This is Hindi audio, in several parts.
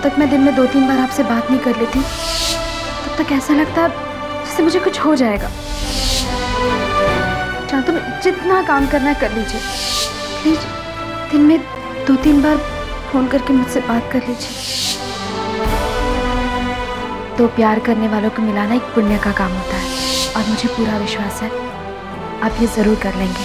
तक मैं दिन में 2-3 बार आपसे बात नहीं कर लेती तब तक ऐसा लगता जैसे मुझे कुछ हो जाएगा। चाहे तुम जितना काम करना है कर लीजिए, प्लीज दिन में 2-3 बार फोन करके मुझसे बात कर लीजिए। तो प्यार करने वालों को मिलाना एक पुण्य का काम होता है और मुझे पूरा विश्वास है आप ये जरूर कर लेंगे।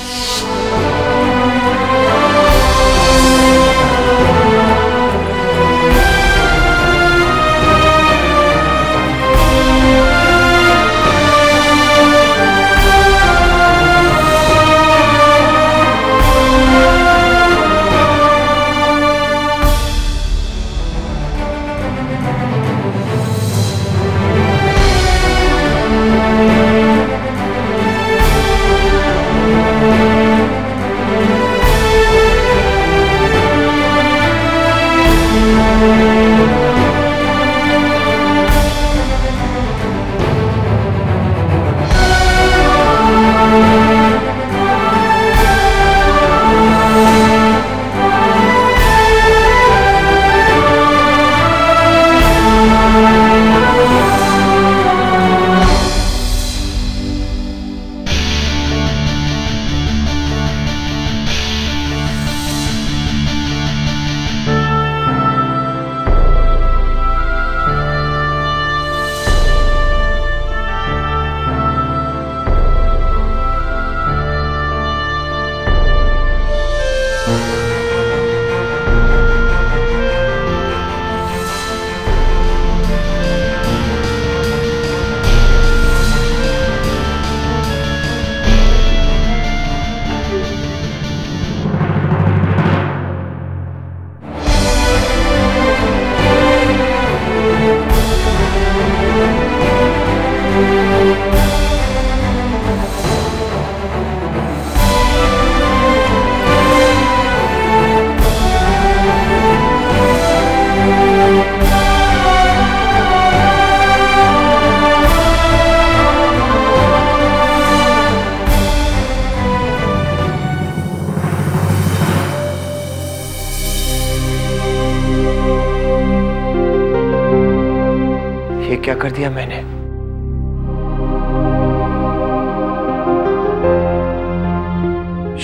क्या कर दिया मैंने?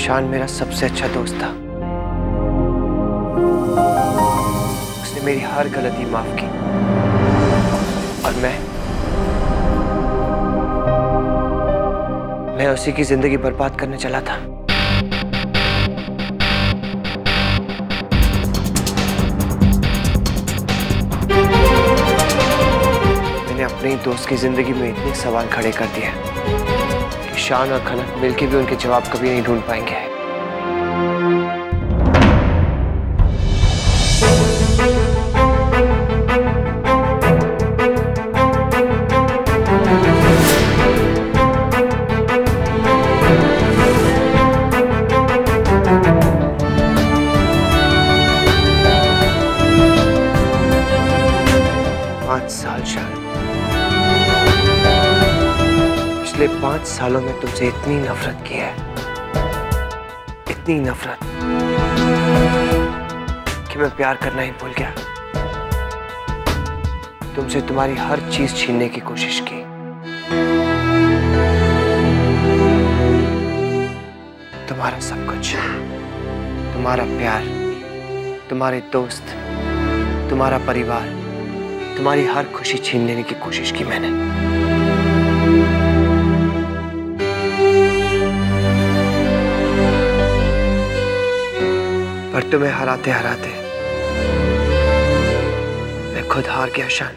शान मेरा सबसे अच्छा दोस्त था। उसने मेरी हर गलती माफ की और मैं उसी की जिंदगी बर्बाद करने चला था। अपने ही दोस्त की जिंदगी में इतने सवाल खड़े कर दिए कि शान और खनक मिलकर भी उनके जवाब कभी नहीं ढूंढ पाएंगे। पिछले 5 सालों में तुमसे इतनी नफरत की है, इतनी नफरत कि मैं प्यार करना ही भूल गया। तुमसे तुम्हारी हर चीज छीनने की कोशिश की। तुम्हारा सब कुछ, तुम्हारा प्यार, तुम्हारे दोस्त, तुम्हारा परिवार, तुम्हारी हर खुशी छीन लेने की कोशिश की मैंने। पर तुम्हें हराते हराते मैं खुद हार गया शान।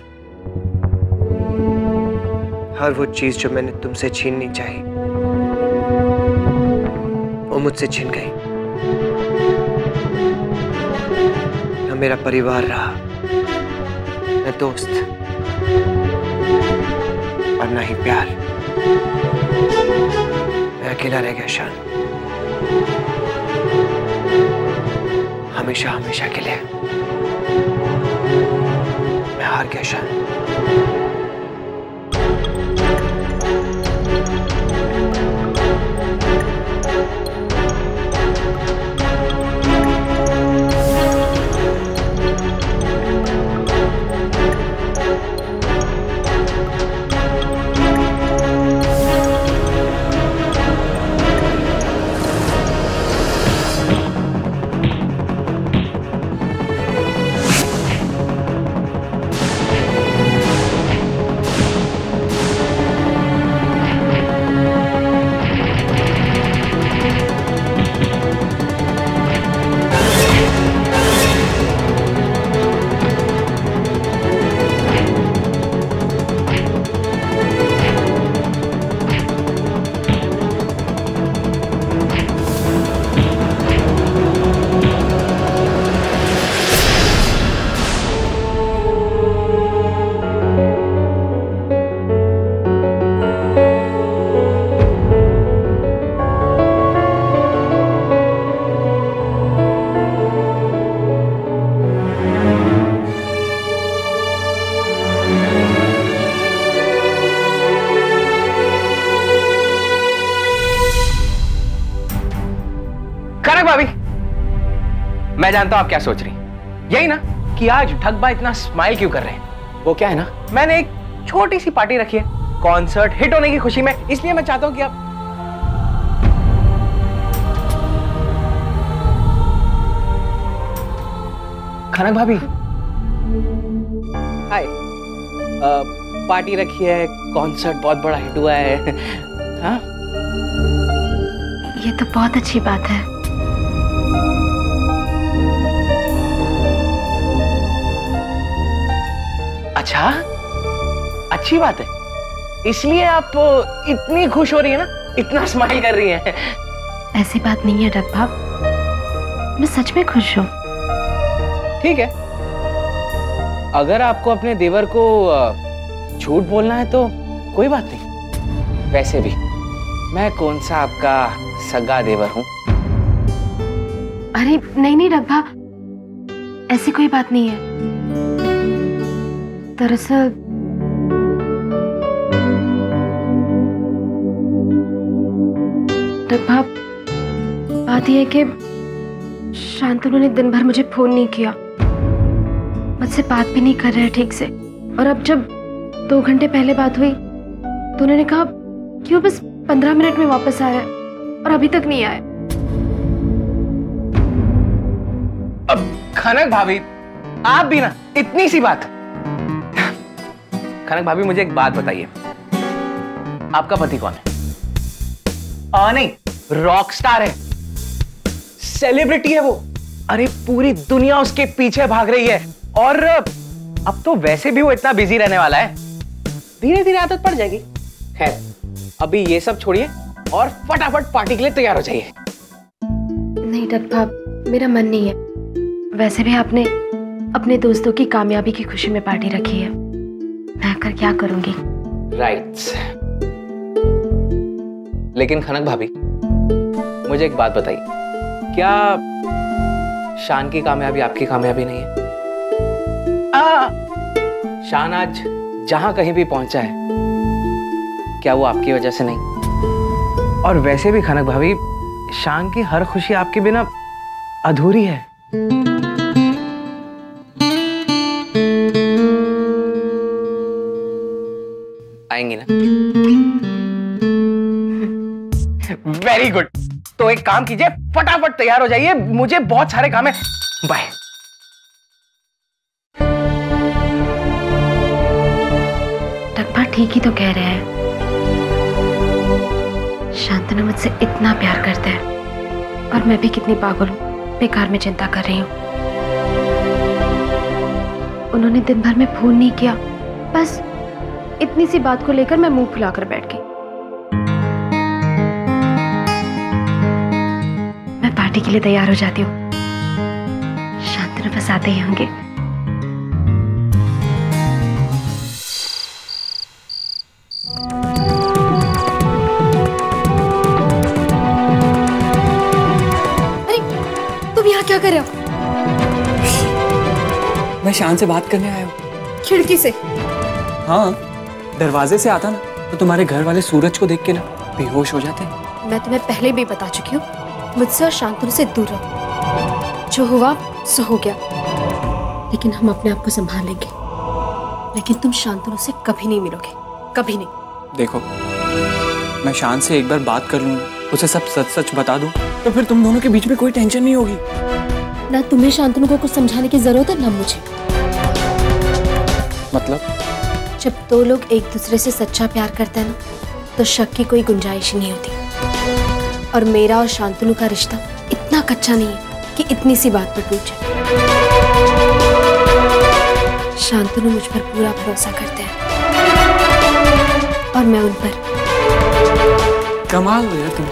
हर वो चीज जो मैंने तुमसे छीननी चाहिए वो मुझसे छिन गई। न मेरा परिवार रहा, न दोस्त, और न ही प्यार। मैं अकेला रह गया शान, हमेशा हमेशा के लिए। मैं हार गया शान। मैं जानता हूं आप क्या सोच रही हैं। यही ना कि आज ढकबा इतना स्माइल क्यों कर रहे हैं। वो क्या है ना, मैंने एक छोटी सी पार्टी रखी है कॉन्सर्ट हिट होने की खुशी में, इसलिए मैं चाहता हूं कि आप खनक भाभी हाय, पार्टी रखी है, कॉन्सर्ट बहुत बड़ा हिट हुआ है। हाँ ये तो बहुत अच्छी बात है। अच्छा, अच्छी बात है, इसलिए आप इतनी खुश हो रही है ना, इतना स्माइल कर रही हैं। ऐसी बात नहीं है ढकबा, मैं सच में खुश हूँ। ठीक है, अगर आपको अपने देवर को झूठ बोलना है तो कोई बात नहीं। वैसे भी मैं कौन सा आपका सगा देवर हूं। अरे नहीं नहीं ढकबा, ऐसी कोई बात नहीं है। दरअसल ढकबा, बात यह है कि शांतनु ने दिन भर मुझे फोन नहीं किया, मुझसे बात भी नहीं कर रहे ठीक से। और अब जब 2 घंटे पहले बात हुई तो उन्होंने कहा कि वो बस 15 मिनट में वापस आया और अभी तक नहीं आया। अब खनक भाभी, आप भी ना इतनी सी बात। खनक भाभी मुझे एक बात बताइए, आपका पति कौन है? नहीं, रॉक स्टार है, सेलिब्रिटी है वो। अरे पूरी दुनिया उसके पीछे भाग रही है। और अब तो वैसे भी वो इतना बिजी रहने वाला है, धीरे धीरे आदत पड़ जाएगी। खैर अभी ये सब छोड़िए और फटाफट पार्टी के लिए तैयार हो जाइए। नहीं ढकबा, मेरा मन नहीं है। वैसे भी आपने अपने दोस्तों की कामयाबी की खुशी में पार्टी रखी है, मैं आकर क्या करूंगी। राइट। लेकिन खनक भाभी मुझे एक बात बताइए, क्या शान की कामयाबी आपकी कामयाबी नहीं है? शान आज जहां कहीं भी पहुंचा है, क्या वो आपकी वजह से नहीं? और वैसे भी खनक भाभी, शान की हर खुशी आपके बिना अधूरी है। आएंगी ना? Very good. तो एक काम कीजिए, फटाफट तैयार हो जाइए, मुझे बहुत सारे काम है। बाय। ढकबा ठीक ही तो कह रहे हैं, शांतनु मुझसे इतना प्यार करता है और मैं भी कितनी पागल हूँ, बेकार में चिंता कर रही हूँ। उन्होंने दिन भर में फोन नहीं किया, बस इतनी सी बात को लेकर मैं मुंह फुलाकर बैठ गई। मैं पार्टी के लिए तैयार हो जाती हूँ, शांतनु बस आते ही होंगे। क्या कर रहे हो? मैं शान से बात करने आया हूँ। खिड़की से? हाँ, दरवाजे से आता ना तो तुम्हारे घर वाले सूरज को देख के ना बेहोश हो जाते हैं। मैं तुम्हें पहले भी बता चुकी हूँ, मुझसे और शांतनु से दूर रहो। जो हुआ सो हो गया, लेकिन हम अपने आप को संभाल लेंगे। लेकिन तुम शांतनु से कभी नहीं मिलोगे, कभी नहीं। देखो, मैं शान से एक बार बात कर लूँ, उसे सब सच सच बता दूँ, तो फिर तुम दोनों के बीच में कोई टेंशन नहीं होगी। ना तुम्हें शांतनु को कुछ समझाने की जरूरत है, ना मुझे। मतलब? जब दो लोग एक दूसरे से सच्चा प्यार करते हैं ना, तो शक की कोई गुंजाइश नहीं होती। और मेरा और शांतनु का रिश्ता इतना कच्चा नहीं है कि इतनी सी बात पर टूट जाए। शांतनु मुझ पर पूरा भरोसा करते हैं और मैं उन पर। कमाल हो यार तुम,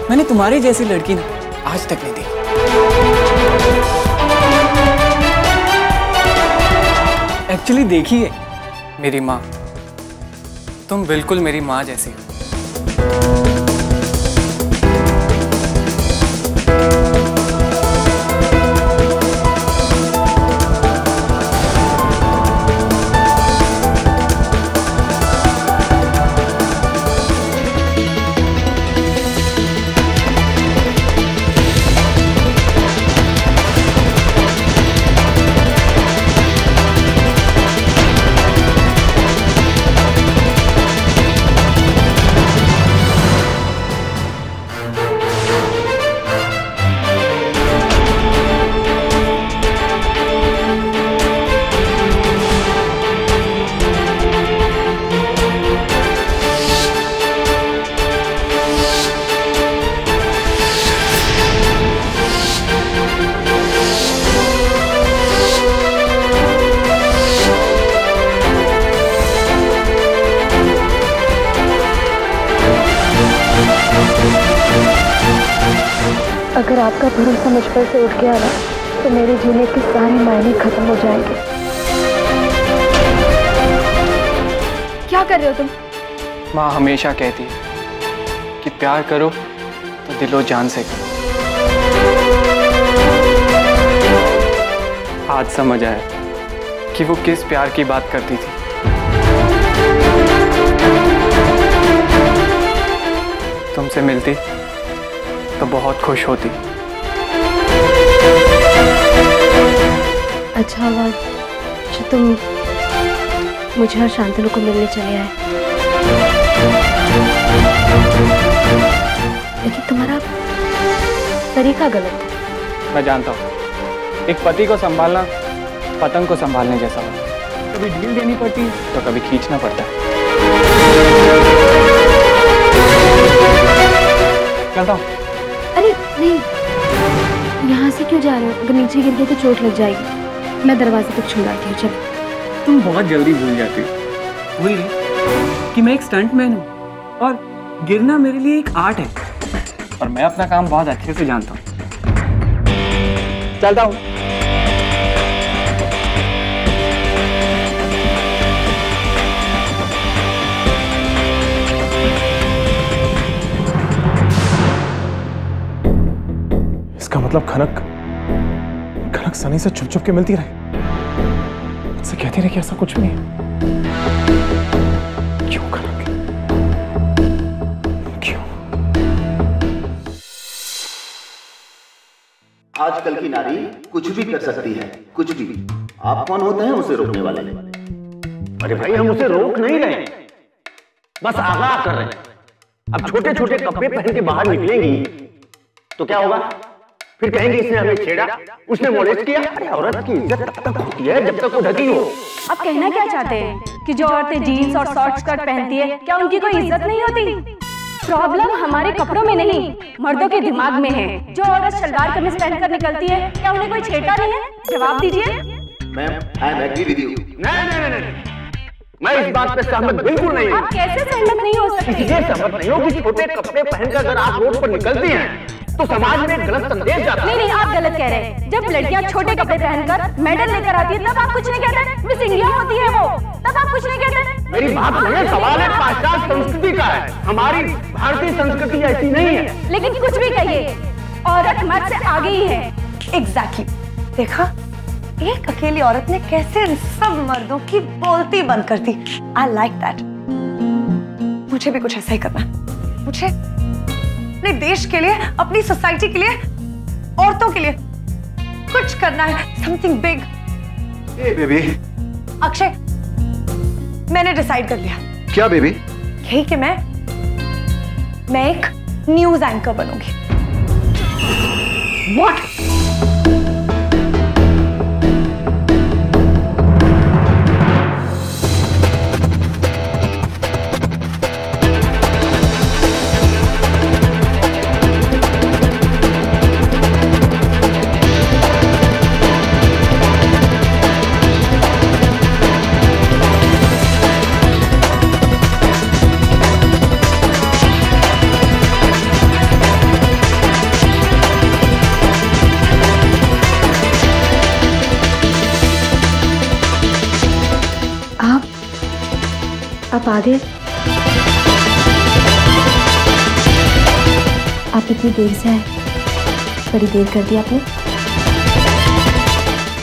मैंने तुम्हारी जैसी लड़की ना आज तक नहीं देखी। एक्चुअली देखी है मेरी माँ, तुम बिल्कुल मेरी माँ जैसी हो। अगर आपका भरोसा मुझ पर से उठ गया ना तो मेरे जीने के सारे मायने खत्म हो जाएंगे। क्या कर रहे हो तुम? माँ हमेशा कहती है कि प्यार करो तो दिलो जान से करो। आज समझ आया कि वो किस प्यार की बात करती थी। तुमसे मिलती तो बहुत खुश होती। अच्छा हुआ जो तुम मुझे और शांतनु को मिलने चले आए, लेकिन तुम्हारा तरीका गलत है। मैं जानता हूँ, एक पति को संभालना पतंग को संभालने जैसा होता। कभी ढील देनी पड़ती तो कभी खींचना पड़ता है। चलता हूँ। अरे नहीं, यहाँ से क्यों जा रहे हो? अगर नीचे गिर गए तो चोट लग जाएगी। मैं दरवाजे तक छुड़ाती हूँ। चल। तुम बहुत जल्दी भूल जाती हो। भूल गई कि मैं एक स्टंटमैन हूँ और गिरना मेरे लिए एक आर्ट है और मैं अपना काम बहुत अच्छे से जानता हूँ। चलता हूँ। इसका मतलब खनक सनी से छुप छुप के मिलती रही, मुझसे कहती रही कि ऐसा कुछ भी है। क्यों खनक? क्यों? आजकल की नारी कुछ भी कर सकती है, कुछ भी। आप कौन होते हैं उसे रोकने वाले? अरे भाई, हम उसे रोक नहीं रहे, बस आगाह कर रहे हैं। अब छोटे छोटे कपड़े पहन के बाहर निकलेंगी तो क्या होगा? फिर कहेंगे इसने हमें छेड़ा, उसने मोलेस्ट किया। अरे औरत की इज्जत तब तक होती है जब तक वो ढकी हो। अब कहना क्या चाहते हैं कि जो औरतें जीन्स और शॉर्ट स्कर्ट पहनती है क्या उनकी कोई इज्जत नहीं होती? प्रॉब्लम हमारे कपड़ों में नहीं, मर्दों के दिमाग में है। जो औरत सलवार कमीज पहनकर निकलती है क्या उन्हें कोई छेड़ता नहीं है? जवाब दीजिए। Ma'am, I am agree with you. नहीं, मैं इस बात पे सहमत बिल्कुल नहीं हूँ। आप कैसे सहमत नहीं हो सकते? इसलिए सहमत नहीं हो कि छोटे कपड़े पहनकर अगर आप रोड पर निकलती हैं तो समाज में एक गलत संदेश जाता है। नहीं, आप गलत कह रहे हैं। जब लड़कियां छोटे कपड़े पहनकर मेडल लेकर आती है तब आप कुछ नहीं कहते। मिस इंडिया होती है वो, तब आप कुछ नहीं कहते। मेरी बात सुनिए, सवाल है पाश्चात्य संस्कृति का है, हमारी भारतीय संस्कृति ऐसी नहीं है। लेकिन कुछ भी कहिए, औरत मर्द से आगे ही है। एग्जैक्टली। देखा, एक अकेली औरत ने कैसे सब मर्दों की बोलती बंद कर दी। I like that. मुझे भी कुछ ऐसा ही करना है। मुझे अपने देश के लिए, अपनी सोसाइटी के लिए, औरतों के लिए कुछ करना है। Something big. बेबी। अक्षय, मैंने डिसाइड कर लिया। क्या बेबी? यही कि मैं एक न्यूज एंकर बनूंगी। What? आप आ गए? आप इतनी देर से आए, बड़ी देर कर दी आपने।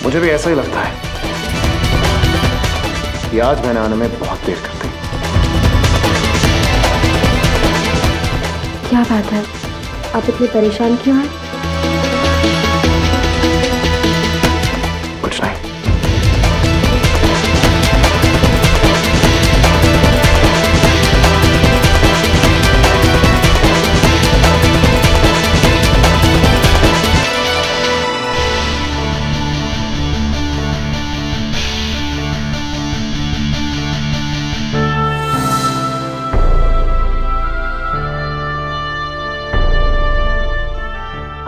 मुझे भी ऐसा ही लगता है कि आज मैंने आने में बहुत देर कर दी। क्या बात है, आप इतने परेशान क्यों हैं? कुछ नहीं।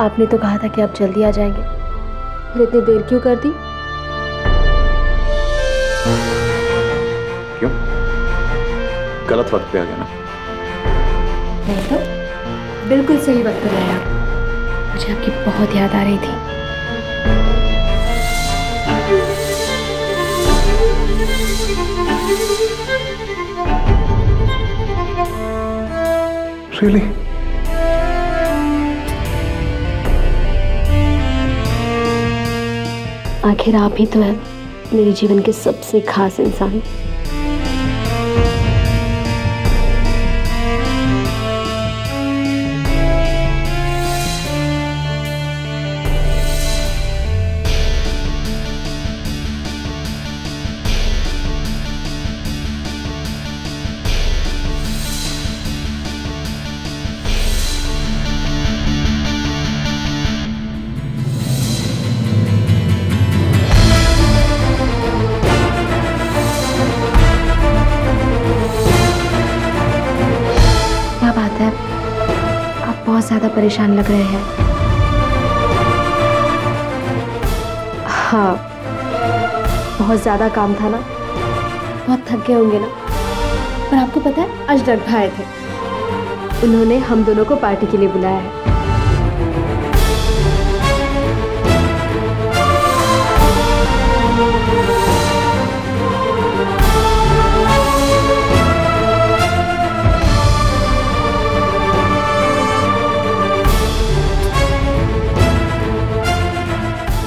आपने तो कहा था कि आप जल्दी आ जाएंगे, फिर इतनी देर क्यों कर दी? क्यों? गलत वक्त पे आ गया ना? नहीं तो बिल्कुल सही वक्त पे आया। मुझे आपकी बहुत याद आ रही थी। Really? आखिर आप ही तो हैं मेरे जीवन के सबसे खास इंसान। आप बहुत ज्यादा परेशान लग रहे हैं। हाँ, बहुत ज्यादा काम था ना, बहुत थक गए होंगे ना। पर आपको पता है आज डॉक्टर आए थे, उन्होंने हम दोनों को पार्टी के लिए बुलाया है।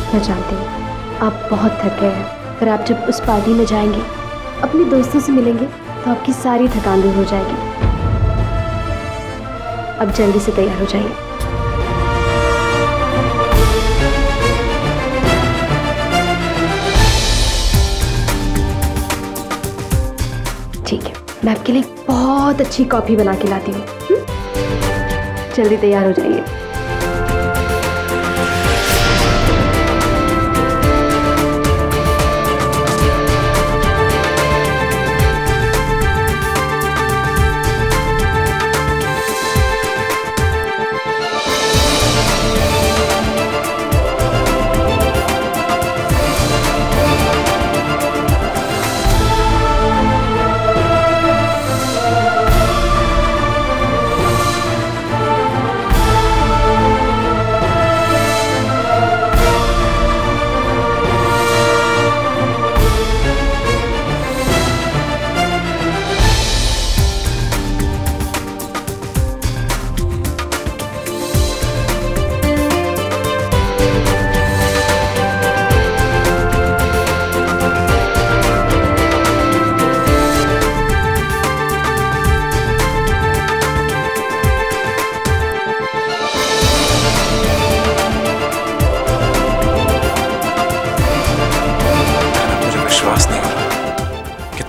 मैं जानती हूँ आप बहुत थक गए हैं, पर आप जब उस पार्टी में जाएंगे, अपने दोस्तों से मिलेंगे, तो आपकी सारी थकान दूर हो जाएगी। अब जल्दी से तैयार हो जाइए। ठीक है, मैं आपके लिए बहुत अच्छी कॉफी बना के लाती हूँ। जल्दी तैयार हो जाइए।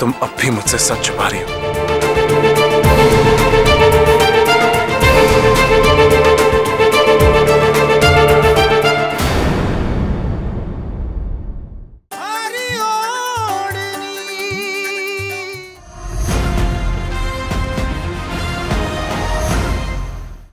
तुम अब भी मुझसे सच छुपा रही हो।